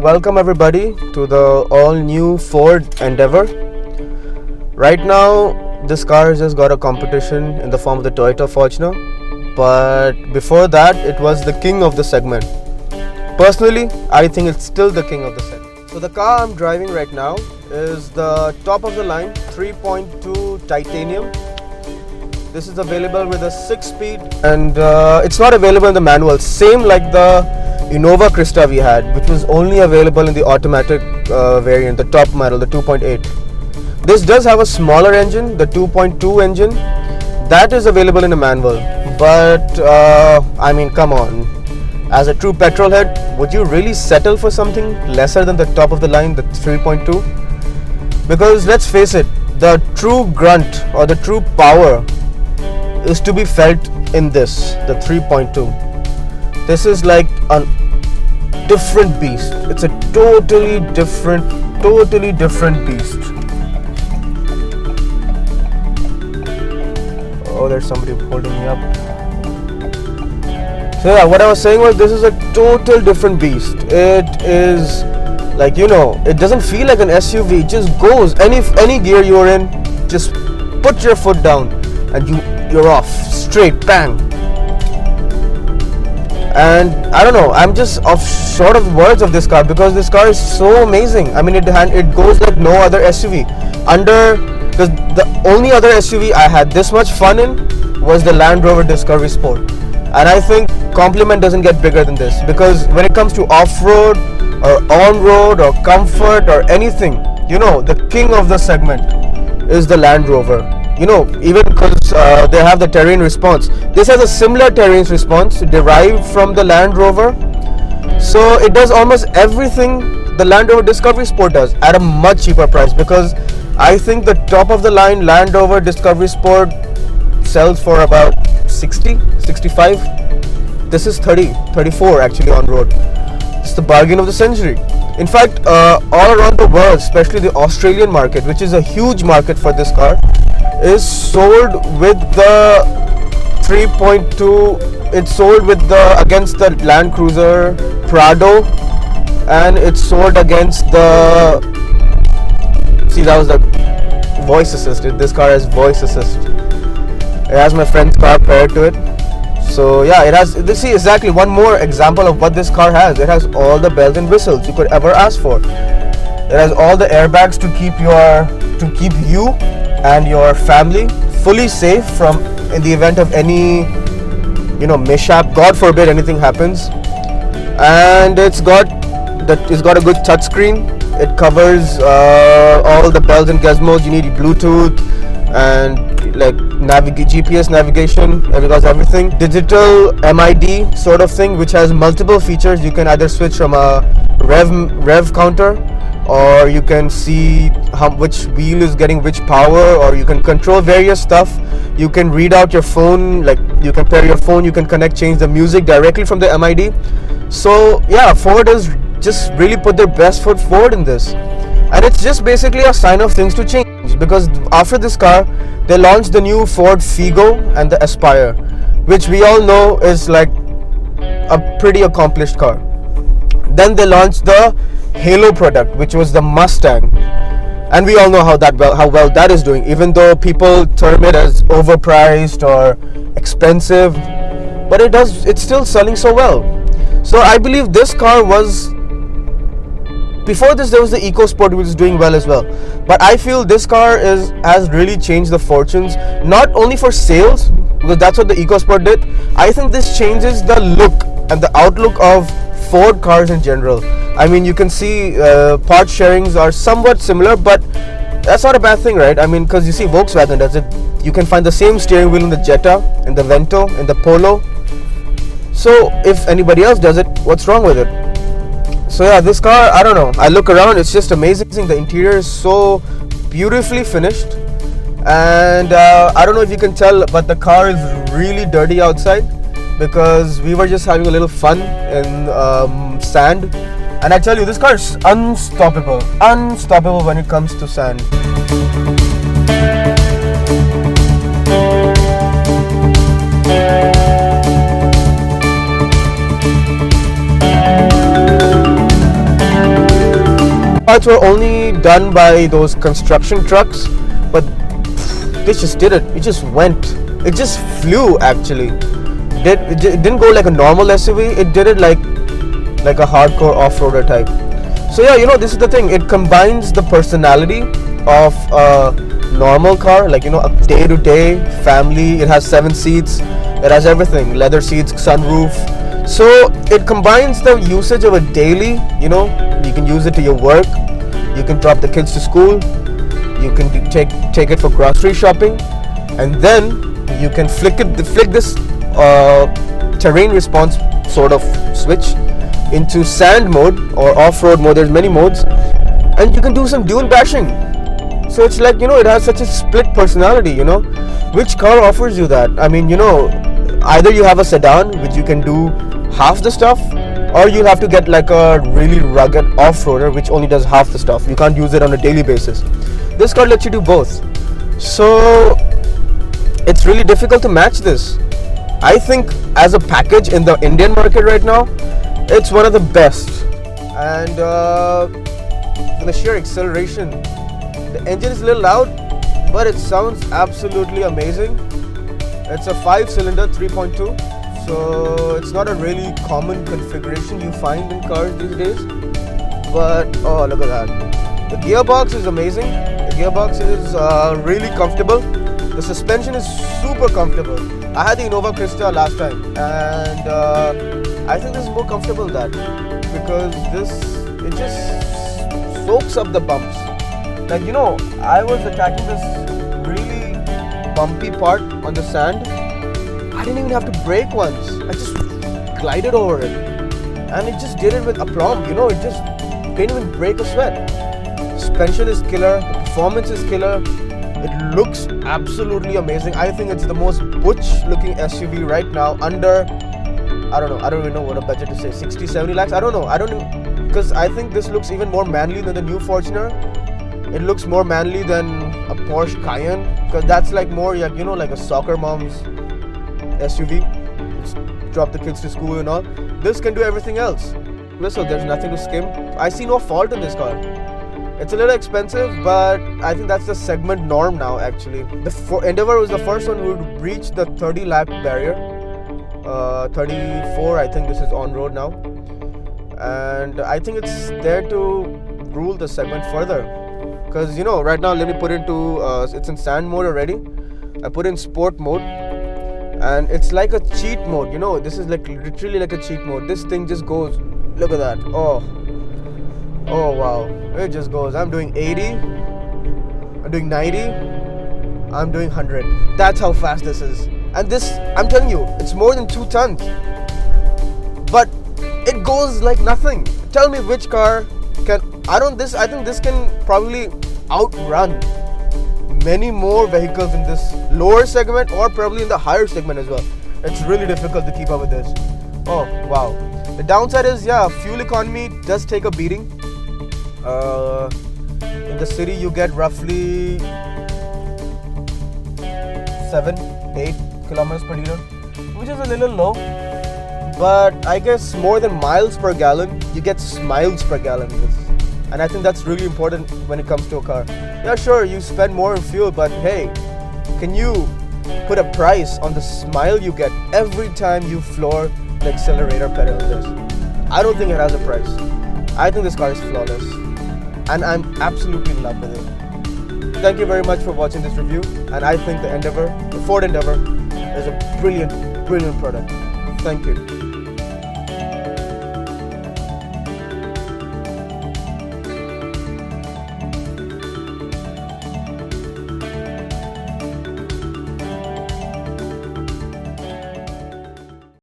welcome everybody to the all-new Ford Endeavour. Right now, this car has just got a competition in the form of the Toyota Fortuner, but before that, it was the king of the segment. Personally, I think it's still the king of the segment. So the car I'm driving right now is the top of the line 3.2 titanium. This is available with a 6-speed and it's not available in the manual, same like the Innova Krista we had, which was only available in the automatic variant, the top model, the 2.8. This does have a smaller engine, the 2.2 engine, that is available in a manual, but I mean, come on, as a true petrol head, would you really settle for something lesser than the top of the line, the 3.2? Because let's face it, the true grunt or the true power is to be felt in this, the 3.2. This is like a different beast. It's a totally different beast. Oh, there's somebody holding me up. So yeah, what I was saying was this is a total different beast. It is like, you know, it doesn't feel like an SUV. It just goes. Any gear you're in, just put your foot down and you're off. Straight, bang. And I don't know, I'm just short of words of this car because this car is so amazing. I mean, it goes like no other SUV. The only other SUV I had this much fun in was the Land Rover Discovery Sport. And I think compliment doesn't get bigger than this, because when it comes to off-road or on-road or comfort or anything, you know, the king of the segment is the Land Rover. You know, even because they have the terrain response. This has a similar terrain response derived from the Land Rover. So it does almost everything the Land Rover Discovery Sport does at a much cheaper price, because I think the top of the line Land Rover Discovery Sport sells for about 60, 65. This is 30, 34 actually on road. It's the bargain of the century. In fact, all around the world, especially the Australian market, which is a huge market for this car, is sold with the 3.2. It's sold with against the Land Cruiser Prado, and it's sold against the. See, that was the voice assist. This car has voice assist. It has my friend's car paired to it. So yeah, it has. See, exactly one more example of what this car has. It has all the bells and whistles you could ever ask for. It has all the airbags to keep you and your family fully safe from in the event of any, you know, mishap. God forbid anything happens. And it's got a good touchscreen. It covers all the bells and gizmos. You need Bluetooth and like GPS navigation. It has everything. Digital MID sort of thing, which has multiple features. You can either switch from a rev counter, or you can see which wheel is getting which power, or you can control various stuff. You can read out your phone, like you can pair your phone, you can change the music directly from the MID. So yeah, Ford has just really put their best foot forward in this, and it's just basically a sign of things to change, because after this car they launched the new Ford Figo and the Aspire, which we all know is like a pretty accomplished car. Then they launched the Halo product, which was the Mustang, and we all know how well that is doing, even though people term it as overpriced or expensive, but it's still selling so well. So I believe this car was, before this there was the EcoSport, which is doing well as well, but I feel this car has really changed the fortunes, not only for sales, because that's what the EcoSport did. I think this changes the look and the outlook of Ford cars in general. I mean, you can see part sharings are somewhat similar, but that's not a bad thing, right? I mean, because you see Volkswagen does it. You can find the same steering wheel in the Jetta, in the Vento, in the Polo. So if anybody else does it, what's wrong with it? So yeah, this car, I don't know, I look around, it's just amazing. The interior is so beautifully finished, and I don't know if you can tell, but the car is really dirty outside, because we were just having a little fun in sand, and I tell you, this car is unstoppable when it comes to sand. seatbelts were only done by those construction trucks, but this just did it. It just went. It just flew actually. It didn't go like a normal SUV. It did it like a hardcore off-roader type. So yeah, you know, this is the thing. It combines the personality of a normal car, like, you know, a day-to-day family. It has 7 seats. It has everything. Leather seats, sunroof. So it combines the usage of a daily, you know, you can use it to your work. You can drop the kids to school. You can take it for grocery shopping, and then you can flick this terrain response sort of switch into sand mode or off-road mode. There's many modes, and you can do some dune bashing. So it's like, you know, it has such a split personality, you know. Which car offers you that? I mean, you know, either you have a sedan which you can do half the stuff, or you'll have to get like a really rugged off-roader which only does half the stuff. You can't use it on a daily basis. This car lets you do both. So it's really difficult to match this. I think as a package in the Indian market right now, it's one of the best. And the sheer acceleration, the engine is a little loud, but it sounds absolutely amazing. It's a 5-cylinder 3.2, so it's not a really common configuration you find in cars these days. But oh, look at that. The gearbox is amazing. The gearbox is really comfortable. The suspension is super comfortable. I had the Innova Krista last time, and I think this is more comfortable than that, because it just soaks up the bumps. Like, you know, I was attacking this really bumpy part on the sand. I didn't even have to brake once. I just glided over it, and it just did it with aplomb. You know, it just didn't even break a sweat. Suspension is killer. The performance is killer. It looks absolutely amazing. I think it's the most butch-looking SUV right now. Under, I don't even know what a budget to say. 60, 70 lakhs. I don't know. Because I think this looks even more manly than the new Fortuner. It looks more manly than a Porsche Cayenne, because that's like more, you know, like a soccer mom's SUV. Just drop the kids to school and all. This can do everything else. So there's nothing to skim. I see no fault in this car. It's a little expensive, but I think that's the segment norm now actually. The Endeavour was the first one who would breach the 30 lakh barrier. 34, I think this is on road now. And I think it's there to rule the segment further. Because, you know, right now, let me put into, it's in sand mode already. I put in sport mode, and it's like a cheat mode, you know. This is like literally like a cheat mode. This thing just goes, look at that. Oh wow, it just goes. I'm doing 80, I'm doing 90, I'm doing 100. That's how fast this is. And this, I'm telling you, it's more than 2 tons, but it goes like nothing. Tell me which car can, I think this can probably outrun many more vehicles in this lower segment, or probably in the higher segment as well. It's really difficult to keep up with this. Oh wow. The downside is, yeah, fuel economy does take a beating. In the city you get roughly 7-8 kilometers per liter, which is a little low, but I guess more than miles per gallon, you get miles per gallon. And I think that's really important when it comes to a car. Yeah, sure, you spend more in fuel, but hey, can you put a price on the smile you get every time you floor the accelerator pedal in this? I don't think it has a price. I think this car is flawless, and I'm absolutely in love with it. Thank you very much for watching this review, and I think the Ford Endeavour is a brilliant product. Thank you.